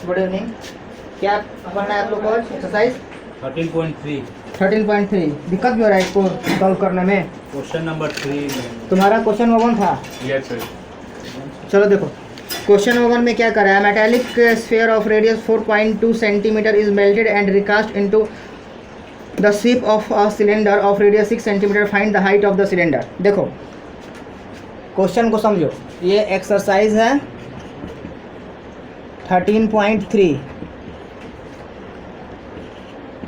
Good evening. क्या पढ़ना है आप लोग को? एक्सरसाइज 13.3 दिक्कत क्यों रहा है इसको सॉल्व करने में? क्वेश्चन नंबर 3 में तुम्हारा क्वेश्चन नंबर 1 था। Yes sir. चलो देखो, क्वेश्चन नंबर 1 में क्या करा है? Metallic sphere of radius 4.2 centimetre is melted and recast into the shape of a cylinder of radius 6 centimetre. Find the height of the cylinder. देखो क्वेश्चन को समझो, ये एक्सरसाइज है 13.3,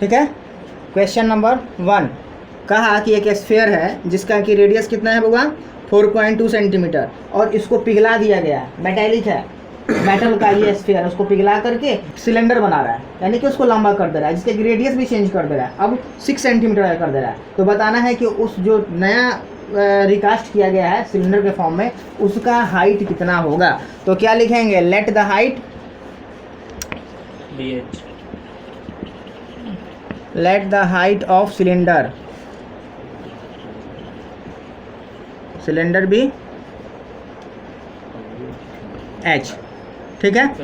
ठीक है। क्वेश्चन नंबर 1 कहा कि एक स्फीयर है जिसका कि रेडियस कितना है होगा 4.2 सेंटीमीटर और इसको पिघला दिया गया है। मेटालिक है, मेटल का ये स्फीयर है, उसको पिघला करके सिलेंडर बना रहा है, यानी कि उसको लंबा कर दे रहा है, जिसके रेडियस भी चेंज कर दे रहा है, अब 6 सेंटीमीटर कर दे रहा है। तो बताना है कि उस जो नया रिकास्ट किया गया है सिलेंडर के फॉर्म में, उसका हाइट कितना होगा। तो क्या लिखेंगे? Late the height, late the height of cylinder, cylinder भी h, ठीक है,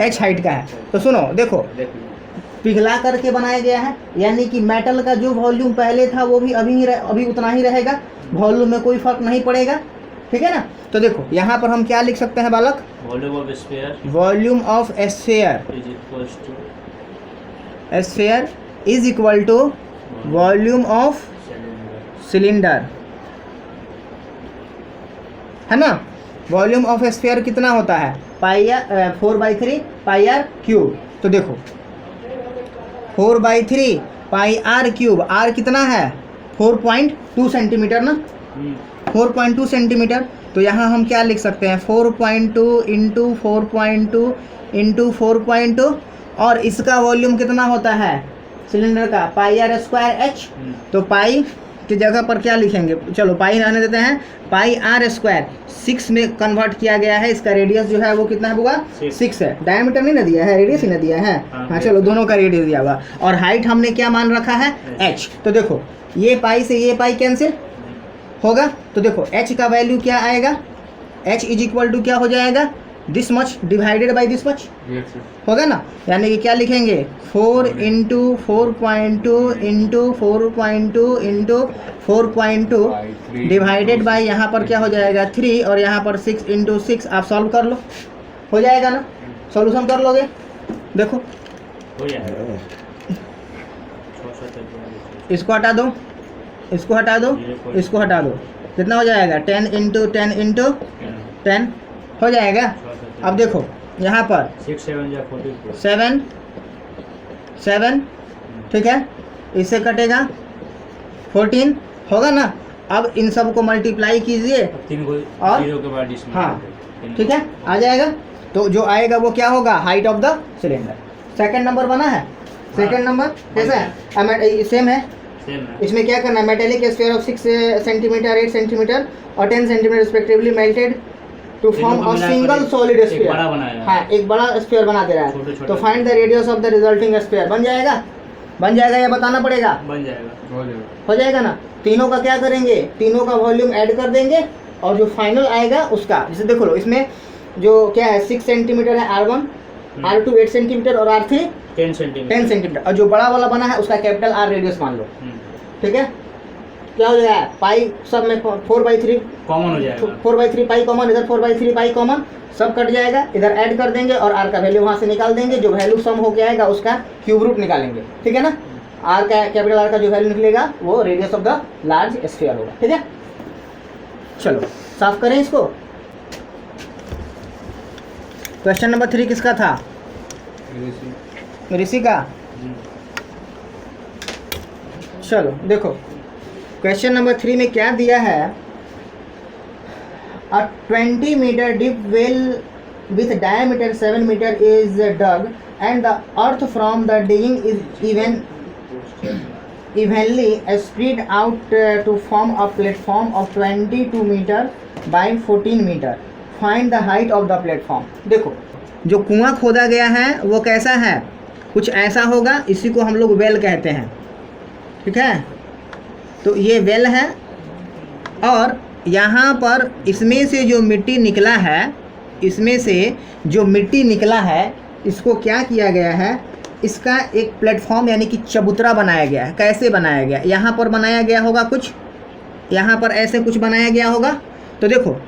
h हाइट का है। तो सुनो देखो, पिघला करके बनाया गया है, यानी कि मेटल का जो वॉल्यूम पहले था वो भी अभी उतना ही रहेगा, वॉल्यूम में कोई फर्क नहीं पड़ेगा, ठीक है ना। तो देखो यहाँ पर हम क्या लिख सकते हैं बालक? Volume of sphere, volume of sphere is equal to volume of cylinder, है ना। वॉल्यूम ऑफ स्फीयर कितना होता है? Pi 4/3 pi r cube. तो देखो 4/3 पाई आर क्यूब, आर कितना है? 4.2 सेंटीमीटर ना, 4.2 सेंटीमीटर। तो यहाँ हम क्या लिख सकते हैं? 4.2 इंटू 4.2 इंटू 4.2, और इसका वॉल्यूम कितना होता है सिलेंडर का? पाई आर स्क्वायर एच। तो पाई की जगह पर क्या लिखेंगे? चलो पाई रहने देते हैं, पाई आर स्क्वायर 6 में कन्वर्ट किया गया है। इसका रेडियस जो है वो कितना है होगा? 6 है। डायमीटर नहीं ना दिया है, रेडियस ही ना दिया है। हाँ चलो, दोनों का रेडियस दिया हुआ, और हाइट हमने क्या मान रखा है? h। तो देखो ये पाई से ये पाई कैंसिल होगा, तो देखो h का वैल्यू क्या आएगा? h इज इक्वल टू क्या हो जाएगा? This much divided by this much होगा ना, यानी कि क्या लिखेंगे? 4 into 4.2 into 4.2 into 4.2 divided by यहाँ पर क्या हो जाएगा 3, और यहाँ पर 6 इंटू 6। आप सॉल्व कर लो, हो जाएगा ना, सॉल्यूशन कर लोगे। देखो हो जाएगा, इसको हटा दो, इसको हटा दो, इसको हटा दो, कितना हो जाएगा? 10 इंटू 10 इंटू 10 हो जाएगा। अब देखो यहाँ पर 7, ठीक है, इससे कटेगा 14 होगा ना। अब इन सब को मल्टीप्लाई कीजिए और हाँ ठीक है आ जाएगा। तो जो आएगा वो क्या होगा? Height of the cylinder. Second number बना है। सेकंड नंबर कैसा है? सेम है। इसमें क्या करना है? Metallic sphere of 6 centimetre 8 centimetre और 10 centimetre respectively melted to form a single solid sphere. हाँ, एक बड़ा स्फीयर बना दे रहा है। तो find the radius of the resulting sphere. बन जाएगा? बन जाएगा या बताना पड़ेगा? बन जाएगा, हो जाएगा ना। तीनों का क्या करेंगे? तीनों का वॉल्यूम ऐड कर देंगे, और जो फाइनल आएगा उसका, जैसे देखो लो, इसमें जो क्या है 6 सेंटीमीटर है R1, R2 8 सेंटीमीटर और R3 10 सेंटीमीटर, और जो बड़ा वाला बना है उसका कैपिटल R रेडियस मान लो, ठीक है। क्या हो जाएगा? पाई सब में 4/3 कॉमन हो जाएगा, 4/3 पाई कॉमन, इधर 4/3 पाई कॉमन, सब कट जाएगा, इधर ऐड कर देंगे और आर का वैल्यू वहाँ से निकाल देंगे। जो वैल्यू सम होके आएगा उसका क्यूब रूट निकालेंगे, ठीक है ना। आर का कैपिटल आर का जो वैल्यू निकलेगा वो radius of the large sphere होगा, ठीक है। चलो साफ करें इसको। क्वेश्चन नंबर 3 किसका था? ऋषि का। चलो देखो क्वेश्चन नंबर 3 में क्या दिया है? A 20 meter deep well with diameter 7 meter is dug and the earth from the digging is evenly spread out to form a platform of 22 meter by 14 meter. Find the height of the platform. देखो जो कुआं खोदा गया है वो कैसा है? कुछ ऐसा होगा, इसी को हम लोग वेल कहते हैं, ठीक है। तो ये वेल है, और यहाँ पर इसमें से जो मिट्टी निकला है, इसमें से जो मिट्टी निकला है इसको क्या किया गया है, इसका एक प्लेटफॉर्म यानी कि चबूतरा बनाया गया है। कैसे बनाया गया? यहाँ पर बनाया गया होगा कुछ, यहाँ पर ऐसे कुछ बनाया गया होगा। तो देखो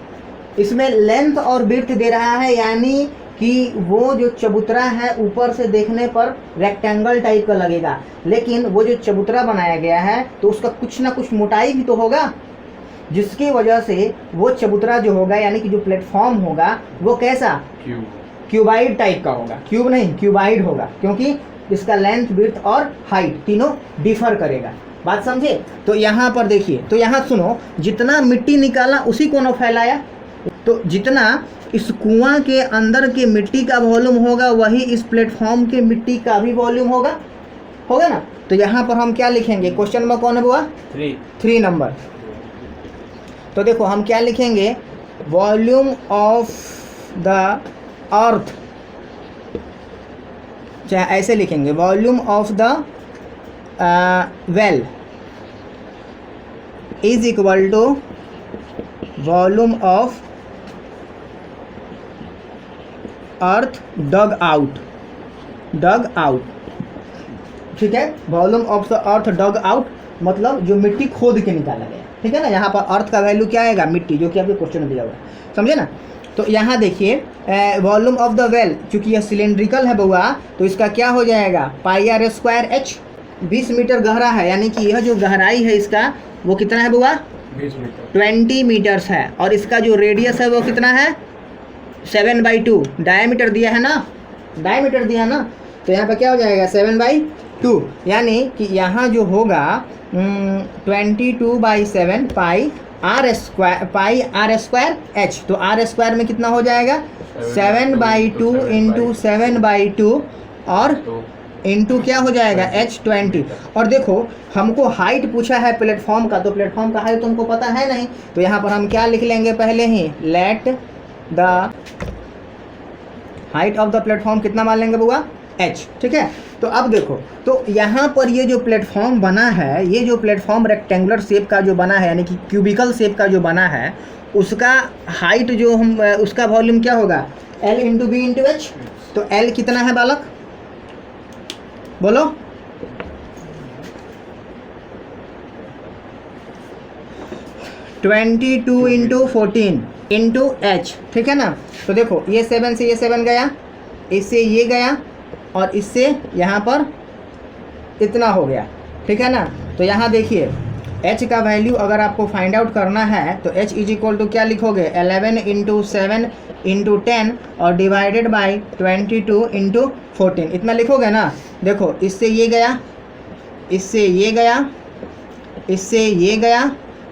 इसमें लेंथ और विड्थ दे रहा है, यानी कि वो जो चबूतरा है ऊपर से देखने पर रेक्टेंगल टाइप का लगेगा, लेकिन वो जो चबूतरा बनाया गया है तो उसका कुछ ना कुछ मोटाई भी तो होगा, जिसकी वजह से वो चबूतरा जो होगा यानी कि जो प्लेटफॉर्म होगा वो कैसा, क्यूबाइड टाइप का होगा। क्यूब नहीं, क्यूबाइड होगा, क्योंकि इसका लेंथ विड्थ और हाइट तीनों डिफर करेगा। बात समझे? तो यहाँ पर देखिए, तो यहाँ सुनो, जितना मिट्टी निकाला उसी को न फैलाया, तो जितना इस कुआं के अंदर के मिट्टी का वॉल्यूम होगा वही इस प्लेटफॉर्म के मिट्टी का भी वॉल्यूम होगा, होगा ना। तो यहाँ पर हम क्या लिखेंगे? क्वेश्चन नंबर कौन है बुआ? 3 नंबर। तो देखो हम क्या लिखेंगे, वॉल्यूम ऑफ द अर्थ, चाहे ऐसे लिखेंगे, volume of the well is equal to volume of earth dug out, dug out, ठीक है। Volume of the earth dug out मतलब जो मिट्टी खोद के निकाला गया, ठीक है ना। यहाँ पर अर्थ का वैल्यू क्या आएगा? मिट्टी, जो कि आपके क्वेश्चन में दिया हुआ है, समझे ना। तो यहाँ देखिए वॉल्यूम ऑफ द वेल, चूँकि यह सिलेंड्रिकल है बउआ, तो इसका क्या हो जाएगा? पाई आर स्क्वायर एच। 20 मीटर गहरा है, यानी कि यह जो गहराई है इसका वो कितना है बउआ? 20 मीटर्स है। और इसका जो रेडियस है वो कितना है? 7/2। डायमीटर दिया है ना, डायमीटर दिया ना, तो यहाँ पर क्या हो जाएगा? 7/2, यानी कि यहाँ जो होगा 22/7 पाई आर स्क्वायर एच। तो आर स्क्वायर में कितना हो जाएगा? 7/2 इंटू 7/2 और इंटू क्या हो जाएगा? h20। और देखो हमको हाइट पूछा है प्लेटफॉर्म का, तो प्लेटफॉर्म का हाइट तुमको पता है नहीं, तो यहाँ पर हम क्या लिख लेंगे पहले ही, let the height of the platform कितना मान लेंगे बुआ? h, ठीक है। तो अब देखो, तो यहाँ पर ये जो प्लेटफॉर्म बना है, ये जो प्लेटफॉर्म रेक्टेंगुलर शेप का जो बना है यानी कि क्यूबिकल शेप का जो बना है, उसका हाइट जो हम उसका वॉल्यूम क्या होगा? L into B into H. तो L कितना है बालक, बोलो? (22 इंटू 14 इंटू एच, ठीक है ना। तो देखो ये 7 से ये 7 गया, इससे ये गया, और इससे यहाँ पर इतना हो गया, ठीक है ना। तो यहाँ देखिए h का वैल्यू अगर आपको फाइंड आउट करना है तो h इज इक्वल टू क्या लिखोगे? 11 इंटू 7 इंटू 10 और डिवाइडेड बाई 22 इंटू 14, इतना लिखोगे ना। देखो इससे ये गया, इससे ये गया, इससे ये गया,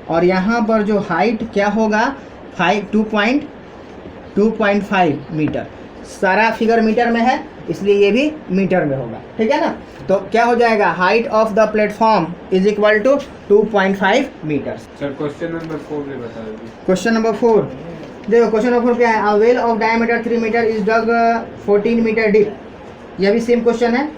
और यहाँ पर जो हाइट क्या होगा? 2.5 मीटर। सारा फिगर मीटर में है, इसलिए ये भी मीटर में होगा, ठीक है ना। तो क्या हो जाएगा? Height of the platform is equal to 2.5 metre. Sir question number 4 भी बता दीजिए। क्वेश्चन नंबर 4 देखो, क्वेश्चन नंबर 4 क्या है? A well of diameter 3 metre is dug 14 metre deep. यह भी सेम क्वेश्चन है।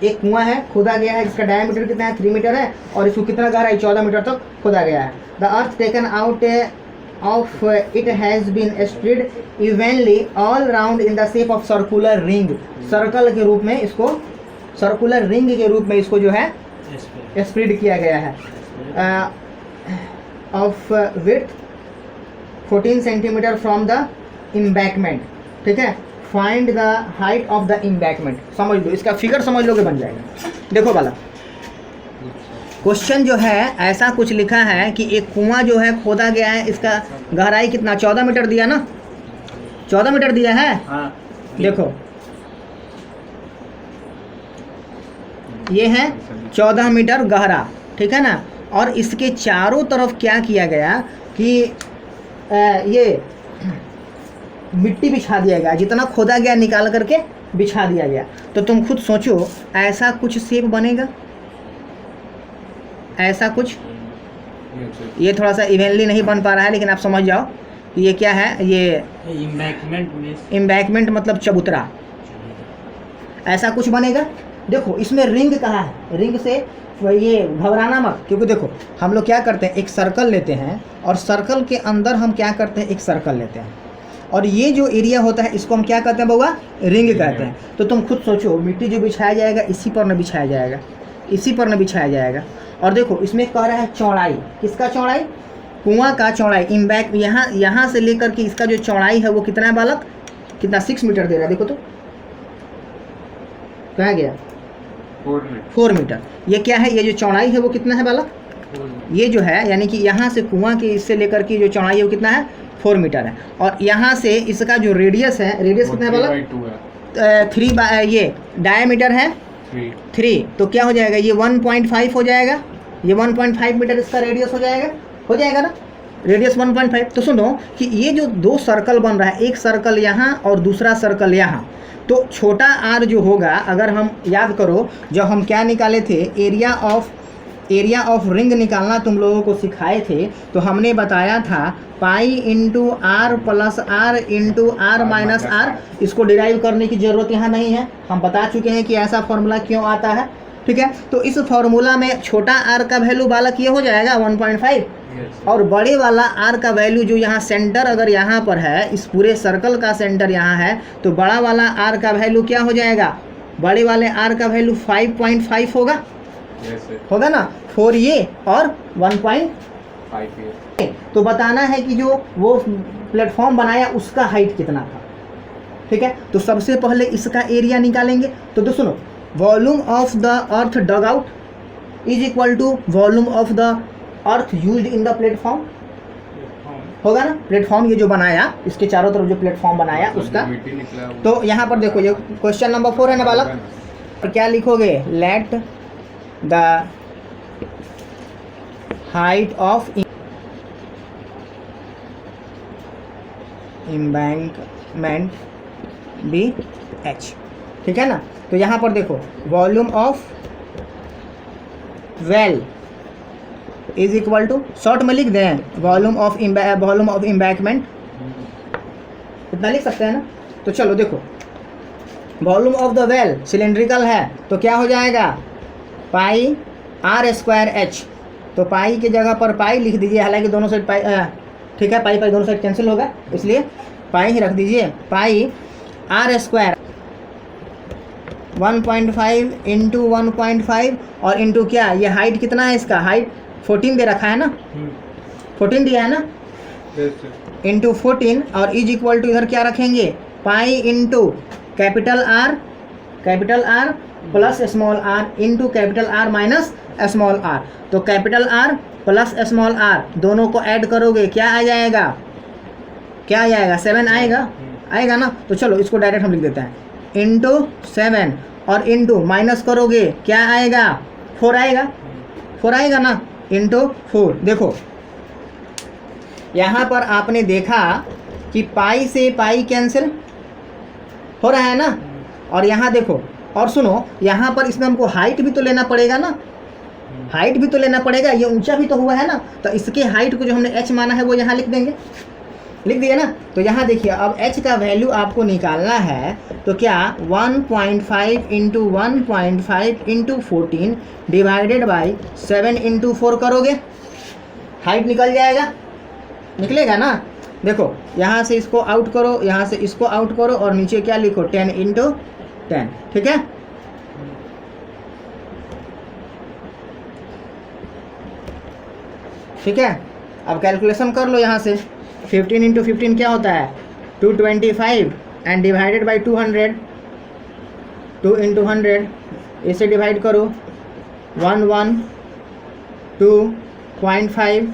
एक कुआं है, खोदा गया है, इसका डायमीटर कितना है? 3 मीटर है, और इसको कितना गहरा है? 14 मीटर तक खोदा गया है। The earth taken out of it has been spread evenly all round in the shape of circular ring। Circle के रूप में इसको, सर्कुलर रिंग के रूप में इसको जो है स्प्रेड किया गया है। Of width 14 centimetre from the embankment, ठीक है। Find the height of the embankment. समझ लो, इसका फिगर समझ लोगे बन जाएगा। देखो वाला क्वेश्चन जो है ऐसा कुछ लिखा है कि एक कुआं जो है खोदा गया है, इसका गहराई कितना? 14 मीटर दिया ना, 14 मीटर दिया है। हाँ, देखो ये है 14 मीटर गहरा, ठीक है ना। और इसके चारों तरफ क्या किया गया कि ये मिट्टी बिछा दिया गया, जितना खोदा गया निकाल करके बिछा दिया गया। तो तुम खुद सोचो ऐसा कुछ शेप बनेगा? ऐसा कुछ, ये थोड़ा सा इवेंटली नहीं बन पा रहा है, लेकिन आप समझ जाओ कि ये क्या है। ये इम्बैकमेंट मतलब चबूतरा, ऐसा कुछ बनेगा। देखो इसमें रिंग कहाँ है? रिंग से ये घबराना मत, क्योंकि देखो हम लोग क्या करते हैं, एक सर्कल लेते हैं, और सर्कल के अंदर हम क्या करते हैं, एक सर्कल लेते हैं, और ये जो एरिया होता है इसको हम क्या कहते हैं बउआ, रिंग कहते हैं। तो तुम खुद सोचो, मिट्टी जो बिछाया जाएगा इसी पर न बिछाया जाएगा, इसी पर न बिछाया जाएगा। और देखो इसमें कह रहा है चौड़ाई, किसका चौड़ाई, कुआं का चौड़ाई। इम्बैक यहाँ से लेकर के इसका जो चौड़ाई है वो कितना है बालक, कितना 6 मीटर दे रहा है। देखो तो कहाँ गया, 4 मीटर। ये क्या है, ये जो चौड़ाई है वो कितना है बालक, ये जो है यानी कि यहाँ से कुआं के इससे लेकर के जो चौड़ाई है वो कितना है, 4 मीटर है। और यहाँ से इसका जो रेडियस है, रेडियस कितना है बालक, 3 ये डायमीटर है 3, तो क्या हो जाएगा, ये 1.5 हो जाएगा, ये 1.5 मीटर इसका रेडियस हो जाएगा ना, रेडियस 1.5। तो सुनो कि ये जो 2 सर्कल बन रहा है, एक सर्कल यहाँ और दूसरा सर्कल यहाँ, तो छोटा आर जो होगा, अगर हम याद करो जब हम क्या निकाले थे, एरिया ऑफ रिंग निकालना तुम लोगों को सिखाए थे, तो हमने बताया था pi into r plus r into r minus r. इसको डिराइव करने की ज़रूरत यहाँ नहीं है, हम बता चुके हैं कि ऐसा फॉर्मूला क्यों आता है, ठीक है। तो इस फॉर्मूला में छोटा आर का वैल्यू बालक ये हो जाएगा 1.5, और बड़े वाला आर का वैल्यू जो यहाँ सेंटर अगर यहाँ पर है, इस पूरे सर्कल का सेंटर यहाँ है, तो बड़ा वाला आर का वैल्यू क्या हो जाएगा, बड़े वाले आर का वैल्यू 5.5 होगा, होगा ना, 4 ये और 1.5 ये। तो बताना है कि जो वो प्लेटफॉर्म बनाया उसका हाइट कितना था, ठीक है। तो सबसे पहले इसका एरिया निकालेंगे। तो सुनो, volume of the earth dug out is equal to volume of the earth used in the platform, होगा ना, प्लेटफॉर्म ये जो बनाया, इसके चारों तरफ जो प्लेटफॉर्म बनाया उसका। तो यहाँ पर देखो, ये क्वेश्चन नंबर 4 है ना बालक, और क्या लिखोगे, let the height of embankment be h, ठीक है ना। तो यहाँ पर देखो, volume of well is equal to, short में लिख दें, वॉल्यूम ऑफ एम्बैंकमेंट, इतना लिख सकते हैं ना। तो चलो देखो, volume of the well cylindrical है, तो क्या हो जाएगा, पाई आर स्क्वायर एच। तो पाई की जगह पर पाई लिख दीजिए, हालांकि दोनों साइड पाई, ठीक है, पाई पाई दोनों साइड कैंसिल होगा, इसलिए पाई ही रख दीजिए। पाई आर स्क्वायर 1.5 इंटू 1.5 और इंटू क्या, ये हाइट कितना है इसका, हाइट 14 दे रखा है ना, 14 दिया है ना, इंटू 14 और इज इक्वल टू इधर क्या रखेंगे, pi into capital R plus small R into capital R minus small R. तो capital R plus small R दोनों को ऐड करोगे, क्या आ जाएगा, 7 आएगा ना। तो चलो इसको डायरेक्ट हम लिख देते हैं, इंटू 7 और इंटू माइनस करोगे क्या आएगा, 4 आएगा ना, इंटू 4। देखो यहाँ पर आपने देखा कि पाई से पाई कैंसिल हो रहा है ना, और यहाँ देखो, और सुनो यहाँ पर इसमें हमको हाइट भी तो लेना पड़ेगा ना, हाइट भी तो लेना पड़ेगा, ये ऊंचा भी तो हुआ है ना, तो इसके हाइट को जो हमने h माना है वो यहाँ लिख देंगे, लिख दिए ना। तो यहाँ देखिए, अब h का वैल्यू आपको निकालना है, तो क्या 1.5 into 1.5 into 14 divided by 7 into 4 करोगे, हाइट निकल जाएगा, निकलेगा ना। देखो यहाँ से इसको आउट करो, यहाँ से इसको आउट करो, और नीचे क्या लिखो, 10 इंटू 10, ठीक है। ठीक है, अब कैलकुलेशन कर लो यहाँ से, 15 इंटू 15 क्या होता है, 225 एंड डिवाइडेड बाई 200, 2 इंटू 100, इसे डिवाइड करो, 112.5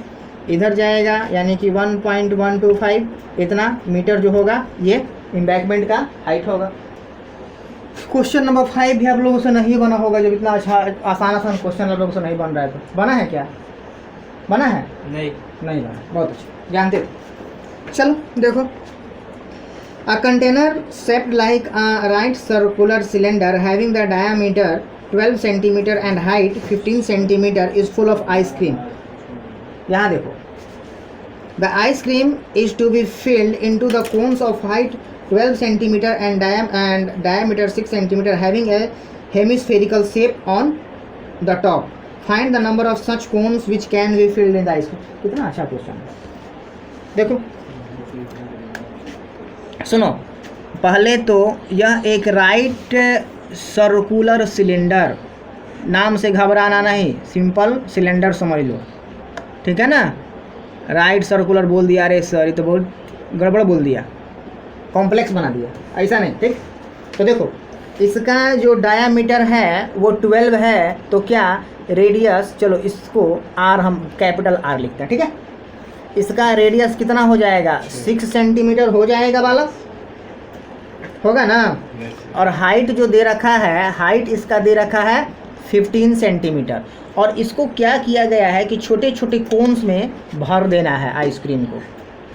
इधर जाएगा, यानी कि 1.125 इतना मीटर जो होगा ये एम्बैंकमेंट का हाइट होगा। क्वेश्चन नंबर 5 भी आप लोगों से नहीं बना होगा, जब इतना अच्छा आसान क्वेश्चन आप लोगों से नहीं बन रहा है, तो बना है क्या, बना है, नहीं बना, बहुत अच्छा, जानते थे। चलो देखो, a container shaped like a right circular cylinder having the diameter 12 centimeter and height 15 centimeter is full of ice cream। यहाँ देखो, the ice cream is to be filled into the cones of height 12 centimeter and diameter 6 centimeter having a hemispherical shape on the top। Find the number of such cones which can be filled in the ice cream। कितना अच्छा question है, देखो सुनो, पहले तो यह एक right circular cylinder, नाम से घबराना नहीं, सिंपल सिलेंडर समझ लो, ठीक है ना। राइट सर्कुलर बोल दिया, अरे सर ये तो बहुत गड़बड़ बोल दिया, कॉम्प्लेक्स बना दिया, ऐसा नहीं, ठीक। तो देखो इसका जो डायामीटर है वो 12 है, तो क्या रेडियस, चलो इसको आर, हम कैपिटल आर लिखते हैं, ठीक है। इसका रेडियस कितना हो जाएगा, 6 सेंटीमीटर हो जाएगा बालक, होगा ना। और हाइट जो दे रखा है, हाइट इसका दे रखा है 15 सेंटीमीटर। और इसको क्या किया गया है कि छोटे छोटे कोन्स में भर देना है आइसक्रीम को,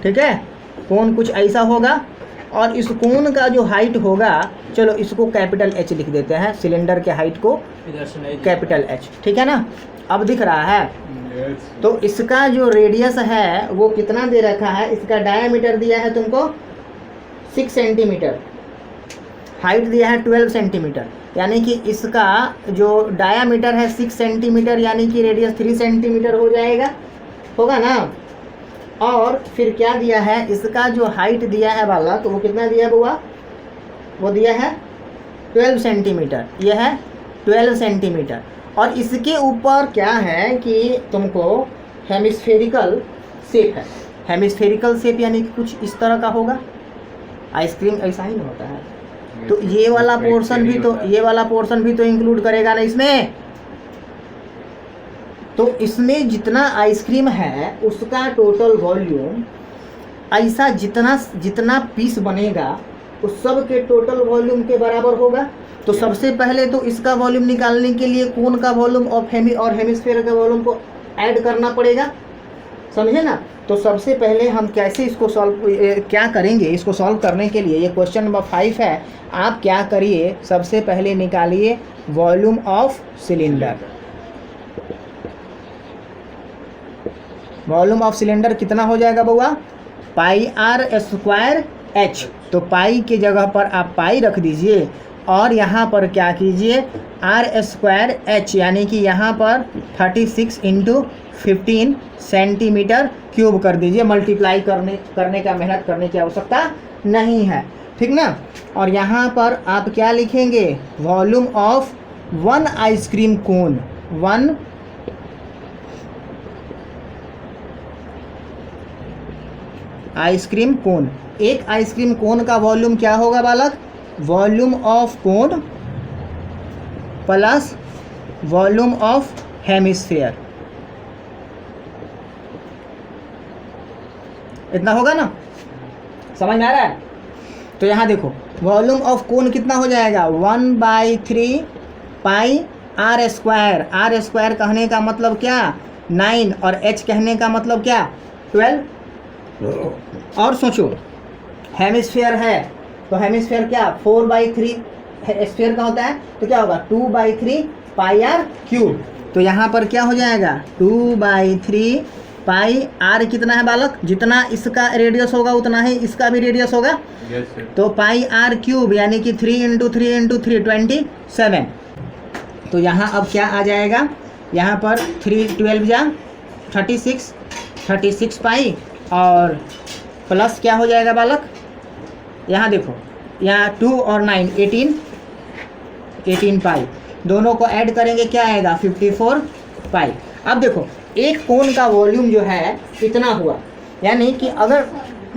ठीक है। कोन कुछ ऐसा होगा, और इस कोन का जो हाइट होगा, चलो इसको कैपिटल एच लिख देते हैं, सिलेंडर के हाइट को इधर से नहीं कैपिटल एच, ठीक है ना। अब दिख रहा है। Yes. तो इसका जो रेडियस है वो कितना दे रखा है, इसका डायामीटर दिया है तुमको 6 सेंटीमीटर, हाइट दिया है 12 सेंटीमीटर, यानी कि इसका जो डायामीटर है 6 सेंटीमीटर, यानी कि रेडियस 3 सेंटीमीटर हो जाएगा, होगा ना। और फिर क्या दिया है, इसका जो हाइट दिया है वाला, तो वो कितना दिया बुआ, वो दिया है 12 सेंटीमीटर, यह है 12 सेंटीमीटर। और इसके ऊपर क्या है कि तुमको हेमिस्फेरिकल शेप है, हेमिस्फेरिकल शेप यानी कि कुछ इस तरह का होगा। आइसक्रीम ऐसा ही नहीं होता है, तो ये वाला पोर्शन भी तो, ये वाला पोर्शन भी तो इंक्लूड करेगा ना इसमें। तो इसमें जितना आइसक्रीम है उसका टोटल वॉल्यूम, ऐसा जितना जितना पीस बनेगा उस सब के टोटल वॉल्यूम के बराबर होगा। तो सबसे पहले तो इसका वॉल्यूम निकालने के लिए कोन का वॉल्यूम और हेमिस्फीयर का वॉल्यूम को ऐड करना पड़ेगा, समझे ना। तो सबसे पहले हम कैसे इसको क्या करेंगे, इसको सॉल्व करने के लिए, ये क्वेश्चन नंबर 5 है। आप क्या करिए, सबसे पहले निकालिए volume of cylinder. Volume of cylinder कितना हो जाएगा बउआ, पाई आर स्क्वायर एच। तो पाई की जगह पर आप पाई रख दीजिए, और यहाँ पर क्या कीजिए, आर स्क्वायर एच, यानी कि यहाँ पर 36 इंटू 15 सेंटीमीटर क्यूब कर दीजिए। मल्टीप्लाई करने का मेहनत करने की आवश्यकता नहीं है, ठीक ना। और यहाँ पर आप क्या लिखेंगे, volume of 1 ice cream cone, 1 ice cream cone. एक आइसक्रीम कोन का वॉल्यूम क्या होगा बालक, volume of cone plus volume of hemisphere, इतना होगा ना, समझ में आ रहा है। तो यहाँ देखो वॉल्यूम ऑफ कोन कितना हो जाएगा, 1/3 पाई आर स्क्वायर। आर स्क्वायर कहने का मतलब क्या, 9, और एच कहने का मतलब क्या, 12। और सोचो हेमिस्फीयर है, तो हेमिस्फीयर क्या 4/3 स्फीयर का होता है, तो क्या होगा 2/3 पाई आर क्यूब। तो यहाँ पर क्या हो जाएगा 2/3 पाई आर कितना है बालक, जितना इसका रेडियस होगा उतना ही इसका भी रेडियस होगा। Yes, sir. तो पाई आर क्यूब यानी कि 3 × 3 × 3 27। तो यहाँ अब क्या आ जाएगा, यहाँ पर 3 12 जा 36 पाई, और प्लस क्या हो जाएगा बालक, यहाँ देखो यहाँ 2 और 9 18 पाई, दोनों को ऐड करेंगे क्या आएगा 54 पाई। अब देखो एक कोन का वॉल्यूम जो है इतना हुआ, यानी कि अगर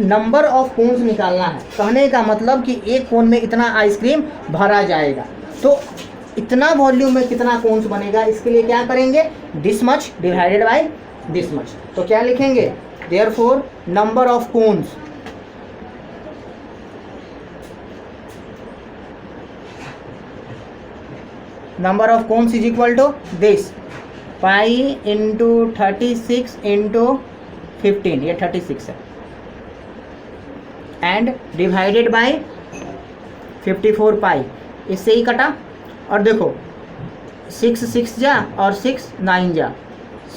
नंबर ऑफ कोन्स निकालना है, कहने का मतलब कि एक कोन में इतना आइसक्रीम भरा जाएगा, तो इतना वॉल्यूम में कितना कोन्स बनेगा, इसके लिए क्या करेंगे, this much divided by this much. तो क्या लिखेंगे, therefore number of cones, number of cones is equal to this, pi into 36 into 15, ये 36 है, एंड डिवाइडेड बाय 54 पाई, इससे ही कटा। और देखो 6 6 जा और 6 9 जा,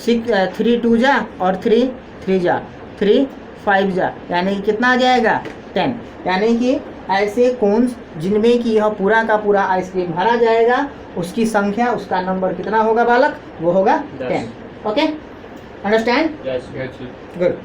3 2 जा और 3 3 जा, 3 5 जा, यानी कि कितना आ जाएगा 10। यानी कि ऐसे कोन्स जिनमें कि यह पूरा का पूरा आइसक्रीम भरा जाएगा, उसकी संख्या, उसका नंबर कितना होगा बालक, वो होगा 10। Okay, understand, Yes. Yes, sir. Good.